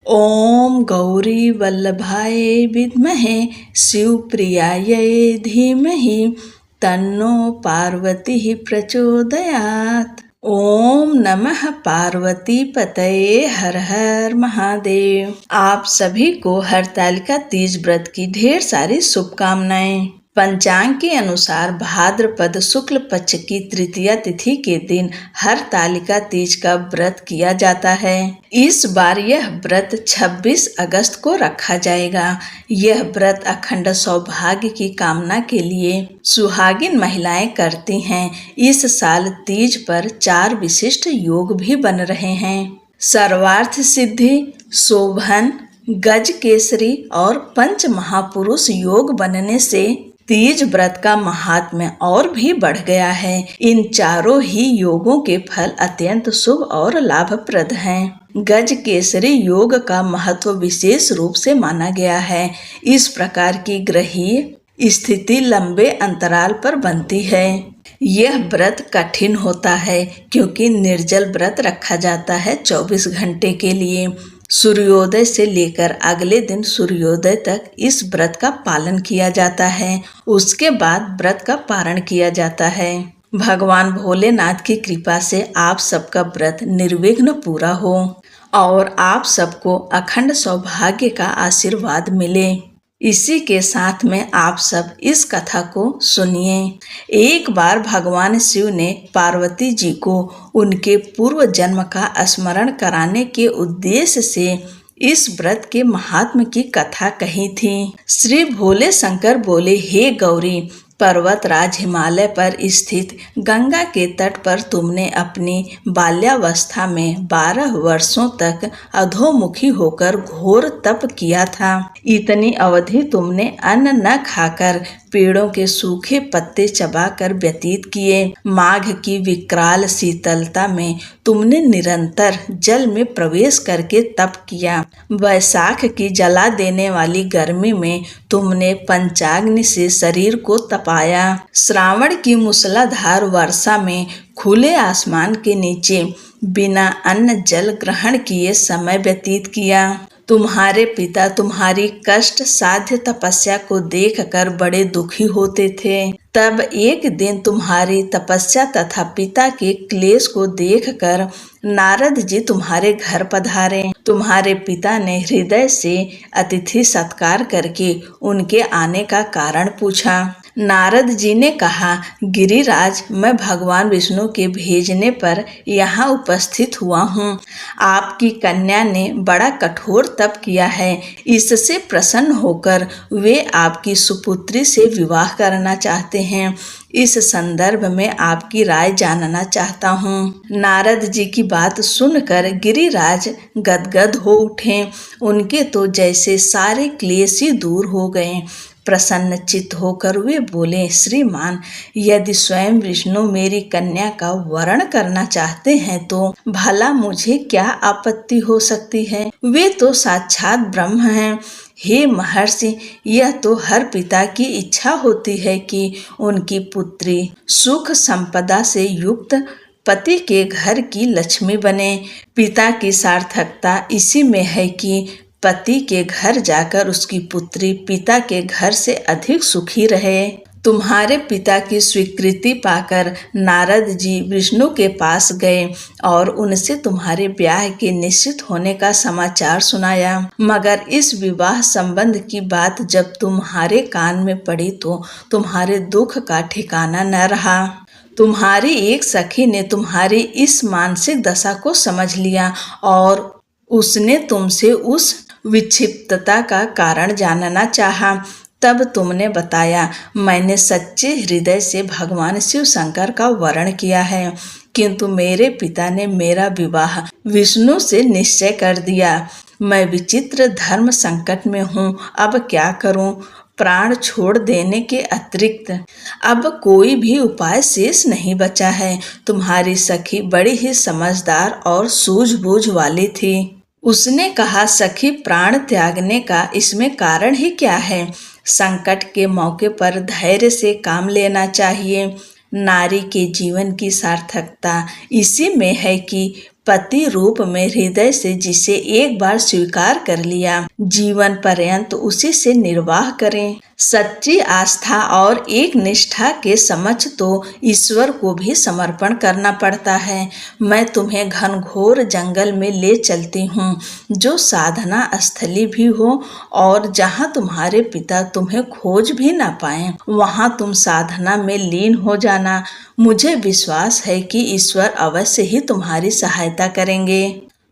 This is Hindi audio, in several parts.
ओम गौरी वल्लभाय विद्महे शिवप्रियायै धीमहि तन्नो पार्वती प्रचोदयात्। ओम नमः पार्वती पतये हर हर महादेव। आप सभी को हरतालिका तीज व्रत की ढेर सारी शुभकामनाएं। पंचांग के अनुसार भाद्रपद शुक्ल पक्ष की तृतीया तिथि के दिन हरतालिका तीज का व्रत किया जाता है। इस बार यह व्रत 26 अगस्त को रखा जाएगा। यह व्रत अखंड सौभाग्य की कामना के लिए सुहागिन महिलाएं करती हैं। इस साल तीज पर 4 विशिष्ट योग भी बन रहे हैं। सर्वार्थ सिद्धि, शोभन, गज केसरी और पंच महापुरुष योग बनने से तीज व्रत का महात्म्य और भी बढ़ गया है। इन चारों ही योगों के फल अत्यंत शुभ और लाभप्रद हैं। गज केसरी योग का महत्व विशेष रूप से माना गया है। इस प्रकार की ग्रहीय स्थिति लंबे अंतराल पर बनती है। यह व्रत कठिन होता है क्योंकि निर्जल व्रत रखा जाता है 24 घंटे के लिए। सूर्योदय से लेकर अगले दिन सूर्योदय तक इस व्रत का पालन किया जाता है। उसके बाद व्रत का पारण किया जाता है। भगवान भोलेनाथ की कृपा से आप सबका व्रत निर्विघ्न पूरा हो और आप सबको अखंड सौभाग्य का आशीर्वाद मिले। इसी के साथ में आप सब इस कथा को सुनिए। एक बार भगवान शिव ने पार्वती जी को उनके पूर्व जन्म का स्मरण कराने के उद्देश्य से इस व्रत के महात्म्य की कथा कही थी। श्री भोले शंकर बोले, हे गौरी, पर्वतराज हिमालय पर स्थित गंगा के तट पर तुमने अपनी बाल्यावस्था में 12 वर्षों तक अधोमुखी होकर घोर तप किया था। इतनी अवधि तुमने अन्न न खाकर पेड़ों के सूखे पत्ते चबाकर व्यतीत किए। माघ की विकराल शीतलता में तुमने निरंतर जल में प्रवेश करके तप किया। वैशाख की जला देने वाली गर्मी में तुमने पंचाग्नि से शरीर को तपाया। श्रावण की मूसलाधार वर्षा में खुले आसमान के नीचे बिना अन्न जल ग्रहण किए समय व्यतीत किया। तुम्हारे पिता तुम्हारी कष्ट साध्य तपस्या को देखकर बड़े दुखी होते थे। तब एक दिन तुम्हारी तपस्या तथा पिता के क्लेश को देखकर नारद जी तुम्हारे घर पधारे। तुम्हारे पिता ने हृदय से अतिथि सत्कार करके उनके आने का कारण पूछा। नारद जी ने कहा, गिरिराज, मैं भगवान विष्णु के भेजने पर यहाँ उपस्थित हुआ हूँ। आपकी कन्या ने बड़ा कठोर तप किया है। इससे प्रसन्न होकर वे आपकी सुपुत्री से विवाह करना चाहते हैं। इस संदर्भ में आपकी राय जानना चाहता हूँ। नारद जी की बात सुनकर गिरिराज गदगद हो उठे। उनके तो जैसे सारे क्लेश ही दूर हो गए। प्रसन्नचित्त होकर वे बोले, श्रीमान, यदि स्वयं विष्णु मेरी कन्या का वरण करना चाहते हैं तो भला मुझे क्या आपत्ति हो सकती है। वे तो साक्षात ब्रह्म हैं। हे महर्षि, यह तो हर पिता की इच्छा होती है कि उनकी पुत्री सुख संपदा से युक्त पति के घर की लक्ष्मी बने। पिता की सार्थकता इसी में है कि पति के घर जाकर उसकी पुत्री पिता के घर से अधिक सुखी रहे। तुम्हारे पिता की स्वीकृति पाकर नारद जी विष्णु के पास गए और उनसे तुम्हारे ब्याह के निश्चित होने का समाचार सुनाया। मगर इस विवाह संबंध की बात जब तुम्हारे कान में पड़ी तो तुम्हारे दुख का ठिकाना न रहा। तुम्हारी एक सखी ने तुम्हारी इस मानसिक दशा को समझ लिया और उसने तुमसे उस विक्षिप्तता का कारण जानना चाहा। तब तुमने बताया, मैंने सच्चे हृदय से भगवान शिव शंकर का वरण किया है, किंतु मेरे पिता ने मेरा विवाह विष्णु से निश्चय कर दिया। मैं विचित्र धर्म संकट में हूँ, अब क्या करूँ। प्राण छोड़ देने के अतिरिक्त अब कोई भी उपाय शेष नहीं बचा है। तुम्हारी सखी बड़ी ही समझदार और सूझबूझ वाली थी। उसने कहा, सखी, प्राण त्यागने का इसमें कारण ही क्या है। संकट के मौके पर धैर्य से काम लेना चाहिए। नारी के जीवन की सार्थकता इसी में है कि पति रूप में हृदय से जिसे एक बार स्वीकार कर लिया, जीवन पर्यंत उसी से निर्वाह करें। सच्ची आस्था और एक निष्ठा के समक्ष तो ईश्वर को भी समर्पण करना पड़ता है। मैं तुम्हें घनघोर जंगल में ले चलती हूँ, जो साधना स्थली भी हो, और जहाँ तुम्हारे पिता तुम्हें खोज भी ना पाएं, वहाँ तुम साधना में लीन हो जाना। मुझे विश्वास है कि ईश्वर अवश्य ही तुम्हारी सहायता करेंगे।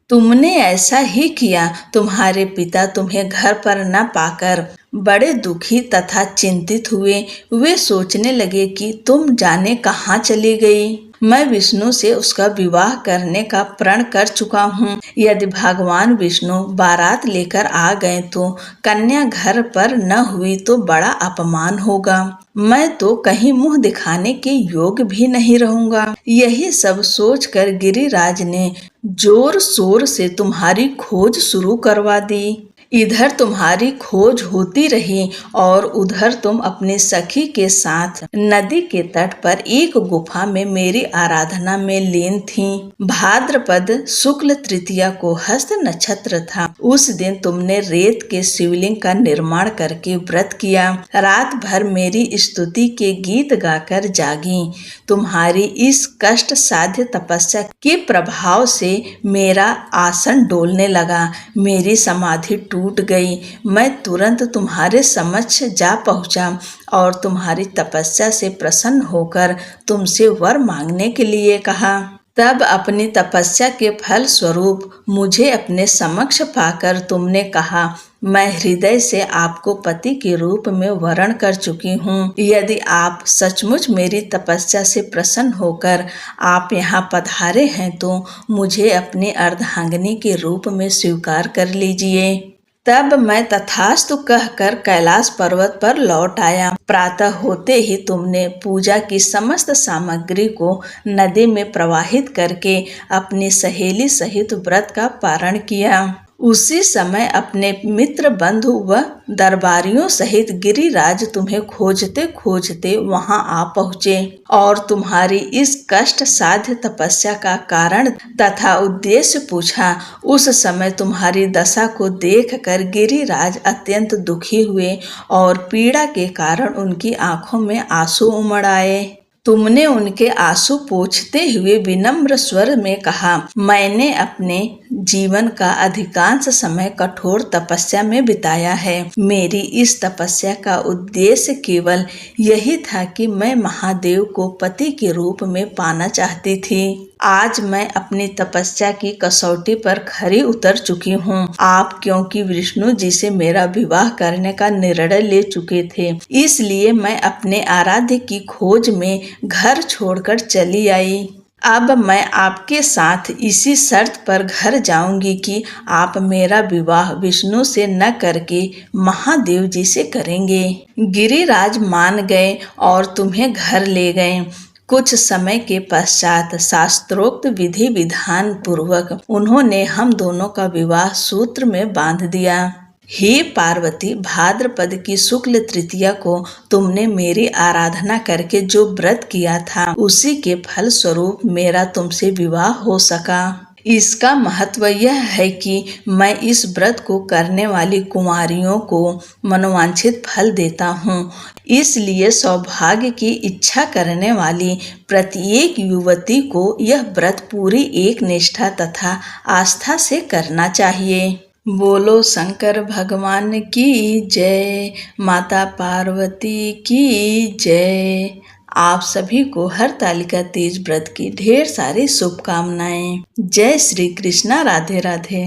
तुमने ऐसा ही किया। तुम्हारे पिता तुम्हें घर पर न पाकर बड़े दुखी तथा चिंतित हुए। वे सोचने लगे कि तुम जाने कहाँ चली गई। मैं विष्णु से उसका विवाह करने का प्रण कर चुका हूँ। यदि भगवान विष्णु बारात लेकर आ गए तो कन्या घर पर न हुई तो बड़ा अपमान होगा। मैं तो कहीं मुंह दिखाने के योग्य भी नहीं रहूंगा। यही सब सोचकर गिरिराज ने जोर शोर से तुम्हारी खोज शुरू करवा दी। इधर तुम्हारी खोज होती रही और उधर तुम अपनी सखी के साथ नदी के तट पर एक गुफा में मेरी आराधना में लीन थीं। भाद्रपद शुक्ल तृतीया को हस्त नक्षत्र था। उस दिन तुमने रेत के शिवलिंग का निर्माण करके व्रत किया। रात भर मेरी स्तुति के गीत गाकर जागी। तुम्हारी इस कष्ट साध्य तपस्या के प्रभाव से मेरा आसन डोलने लगा। मेरी समाधि टूट गई। मैं तुरंत तुम्हारे समक्ष जा पहुंचा और तुम्हारी तपस्या से प्रसन्न होकर तुमसे वर मांगने के लिए कहा। तब अपनी तपस्या के फल स्वरूप मुझे अपने समक्ष पाकर तुमने कहा, मैं हृदय से आपको पति के रूप में वरण कर चुकी हूँ। यदि आप सचमुच मेरी तपस्या से प्रसन्न होकर आप यहाँ पधारे हैं तो मुझे अपनी अर्धांगिनी के रूप में स्वीकार कर लीजिए। तब मैं तथास्तु कहकर कैलाश पर्वत पर लौट आया। प्रातः होते ही तुमने पूजा की समस्त सामग्री को नदी में प्रवाहित करके अपनी सहेली सहित व्रत का पारण किया। उसी समय अपने मित्र बंधु व दरबारियों सहित गिरिराज तुम्हें खोजते खोजते वहां आ पहुँचे और तुम्हारी इस कष्ट साध्य तपस्या का कारण तथा उद्देश्य पूछा। उस समय तुम्हारी दशा को देखकर गिरिराज अत्यंत दुखी हुए और पीड़ा के कारण उनकी आंखों में आंसू उमड़ आए। तुमने उनके आंसू पोंछते हुए विनम्र स्वर में कहा, मैंने अपने जीवन का अधिकांश समय कठोर तपस्या में बिताया है। मेरी इस तपस्या का उद्देश्य केवल यही था कि मैं महादेव को पति के रूप में पाना चाहती थी। आज मैं अपनी तपस्या की कसौटी पर खरी उतर चुकी हूँ। आप क्योंकि विष्णु जी से मेरा विवाह करने का निर्णय ले चुके थे, इसलिए मैं अपने आराध्य की खोज में घर छोड़कर चली आई। अब मैं आपके साथ इसी शर्त पर घर जाऊंगी कि आप मेरा विवाह विष्णु से न करके महादेव जी से करेंगे। गिरिराज मान गए और तुम्हें घर ले गए। कुछ समय के पश्चात शास्त्रोक्त विधि विधान पूर्वक उन्होंने हम दोनों का विवाह सूत्र में बांध दिया। हे पार्वती, भाद्रपद की शुक्ल तृतीया को तुमने मेरी आराधना करके जो व्रत किया था, उसी के फल स्वरूप मेरा तुमसे विवाह हो सका। इसका महत्व यह है कि मैं इस व्रत को करने वाली कुंवारियों को मनोवांछित फल देता हूँ। इसलिए सौभाग्य की इच्छा करने वाली प्रत्येक युवती को यह व्रत पूरी एक निष्ठा तथा आस्था से करना चाहिए। बोलो शंकर भगवान की जय, माता पार्वती की जय। आप सभी को हरतालिका तीज व्रत की ढेर सारी शुभकामनाएं। जय श्री कृष्णा। राधे राधे।